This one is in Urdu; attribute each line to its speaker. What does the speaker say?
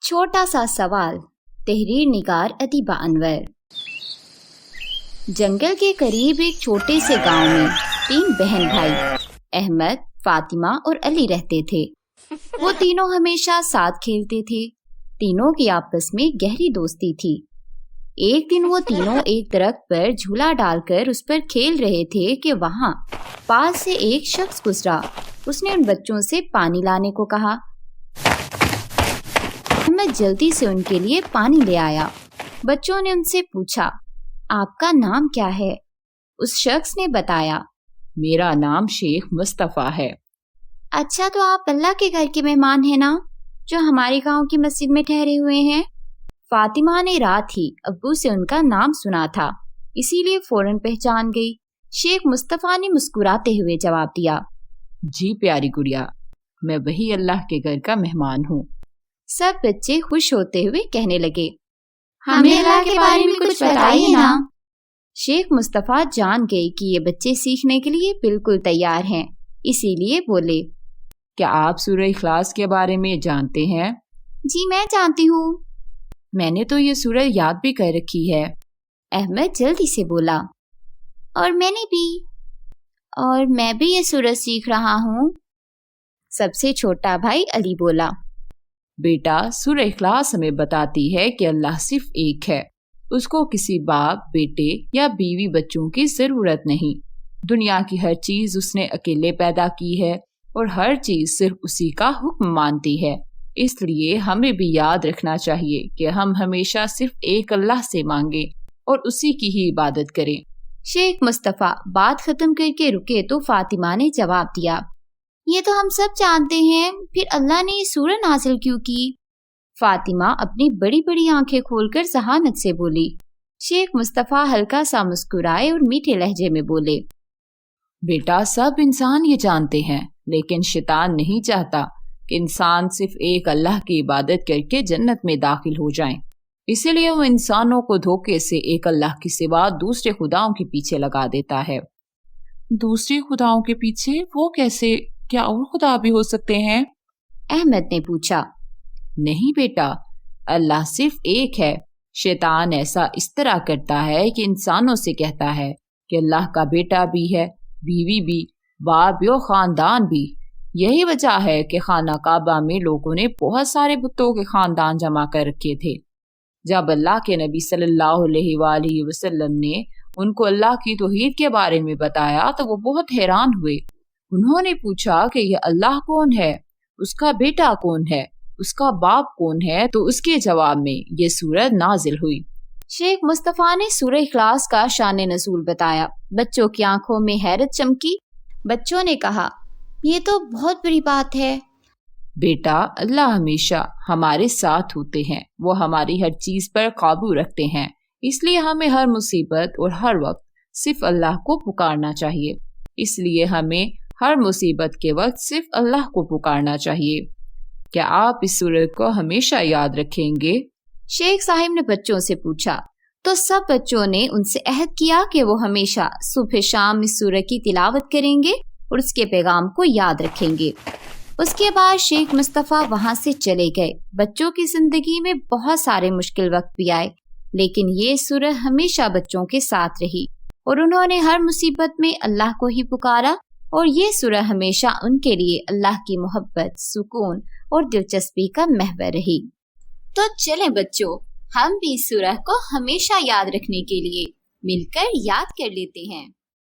Speaker 1: چھوٹا سا سوال، تحریر نگار ادیبہ انور۔ جنگل کے قریب ایک چھوٹے سے گاؤں میں 3 بہن بھائی احمد، فاطمہ اور علی رہتے تھے۔ وہ تینوں ہمیشہ ساتھ کھیلتے تھے۔ تینوں کی آپس میں گہری دوستی تھی۔ ایک دن وہ تینوں ایک درخت پر جھولا ڈال کر اس پر کھیل رہے تھے کہ وہاں پاس سے ایک شخص گزرا۔ اس نے ان بچوں سے پانی لانے کو کہا۔ احمد جلدی سے ان کے لیے پانی لے آیا۔ بچوں نے ان سے پوچھا، آپ کا نام کیا ہے؟ اس شخص نے بتایا،
Speaker 2: میرا نام شیخ مصطفیٰ ہے۔
Speaker 1: اچھا، تو آپ اللہ کے گھر کے مہمان ہیں نا، جو ہمارے گاؤں کی مسجد میں ٹھہرے ہوئے ہیں؟ فاطمہ نے رات ہی ابو سے ان کا نام سنا تھا، اسی لیے فوراً پہچان گئی۔ شیخ مصطفیٰ نے مسکراتے ہوئے جواب دیا،
Speaker 2: جی پیاری گڑیا، میں وہی اللہ کے گھر کا مہمان ہوں۔
Speaker 1: سب بچے خوش ہوتے ہوئے کہنے لگے،
Speaker 3: ہمیں اللہ کے بارے میں کچھ بتائیے نا۔
Speaker 1: شیخ مصطفیٰ جان گئے کہ یہ بچے سیکھنے کے لیے بالکل تیار ہیں، اسی لیے بولے،
Speaker 2: کیا آپ سورہ اخلاص کے بارے میں جانتے ہیں؟
Speaker 1: جی میں جانتی ہوں۔
Speaker 2: میں نے تو یہ سورہ یاد بھی کر رکھی ہے۔
Speaker 1: احمد جلدی سے بولا، اور میں نے بھی، اور میں بھی یہ سورہ سیکھ رہا ہوں۔ سب سے چھوٹا بھائی علی بولا،
Speaker 2: بیٹا، سورہ اخلاص ہمیں بتاتی ہے کہ اللہ صرف ایک ہے، اس کو کسی باپ، بیٹے یا بیوی بچوں کی ضرورت نہیں۔ دنیا کی ہر چیز اس نے اکیلے پیدا کی ہے اور ہر چیز صرف اسی کا حکم مانتی ہے۔ اس لیے ہمیں بھی یاد رکھنا چاہیے کہ ہم ہمیشہ صرف ایک اللہ سے مانگیں اور اسی کی ہی عبادت کریں۔
Speaker 1: شیخ مصطفیٰ بات ختم کر کے رکے تو فاطمہ نے جواب دیا، یہ تو ہم سب جانتے ہیں، پھر اللہ نے یہ سورہ نازل کیوں کی؟ فاطمہ اپنی بڑی بڑی آنکھیں کھول کر ذہانت سے بولی۔ شیخ مصطفیٰ ہلکا سا مسکرائے اور میٹھے لہجے میں بولے،
Speaker 2: بیٹا، سب انسان یہ جانتے ہیں، لیکن شیطان نہیں چاہتا کہ انسان صرف ایک اللہ کی عبادت کر کے جنت میں داخل ہو جائیں۔ اسی لیے وہ انسانوں کو دھوکے سے ایک اللہ کے سوا دوسرے خداؤں کے پیچھے لگا دیتا ہے۔ دوسرے خداؤں کے پیچھے؟ وہ کیسے؟ کیا اور خدا بھی ہو سکتے ہیں؟
Speaker 1: احمد نے پوچھا۔
Speaker 2: نہیں بیٹا، اللہ صرف ایک ہے۔ شیطان ایسا اس طرح کرتا ہے کہ انسانوں سے کہتا ہے کہ اللہ کا بیٹا بھی ہے، بیوی بھی، باپ بھی اور خاندان بھی۔ یہی وجہ ہے کہ خانہ کعبہ میں لوگوں نے بہت سارے بتوں کے خاندان جمع کر رکھے تھے۔ جب اللہ کے نبی صلی اللہ علیہ وآلہ وسلم نے ان کو اللہ کی توحید کے بارے میں بتایا تو وہ بہت حیران ہوئے۔ انہوں نے پوچھا کہ یہ اللہ کون ہے، اس کا بیٹا کون ہے، اس کا باپ کون ہے؟ تو اس کے جواب میں یہ سورہ نازل ہوئی۔
Speaker 1: شیخ مصطفیٰ نے سورہ اخلاص کا شان نزول بتایا۔ بچوں کی آنکھوں میں حیرت چمکی۔ بچوں نے کہا، یہ تو بہت بڑی بات ہے۔
Speaker 2: بیٹا، اللہ ہمیشہ ہمارے ساتھ ہوتے ہیں، وہ ہماری ہر چیز پر قابو رکھتے ہیں، اس لیے ہمیں ہر مصیبت اور ہر وقت صرف اللہ کو پکارنا چاہیے۔ اس لیے ہمیں ہر مصیبت کے وقت صرف اللہ کو پکارنا چاہیے۔ کیا آپ اس سورہ کو ہمیشہ یاد رکھیں گے؟
Speaker 1: شیخ صاحب نے بچوں سے پوچھا، تو سب بچوں نے ان سے عہد کیا کہ وہ ہمیشہ صبح شام اس سورہ کی تلاوت کریں گے اور اس کے پیغام کو یاد رکھیں گے۔ اس کے بعد شیخ مصطفیٰ وہاں سے چلے گئے۔ بچوں کی زندگی میں بہت سارے مشکل وقت بھی آئے، لیکن یہ سورہ ہمیشہ بچوں کے ساتھ رہی اور انہوں نے ہر مصیبت میں اللہ کو ہی پکارا، اور یہ سورہ ہمیشہ ان کے لیے اللہ کی محبت، سکون اور دلچسپی کا محور رہی۔ تو چلیں بچوں، ہم بھی اس سورہ کو ہمیشہ یاد رکھنے کے لیے مل کر یاد کر لیتے ہیں۔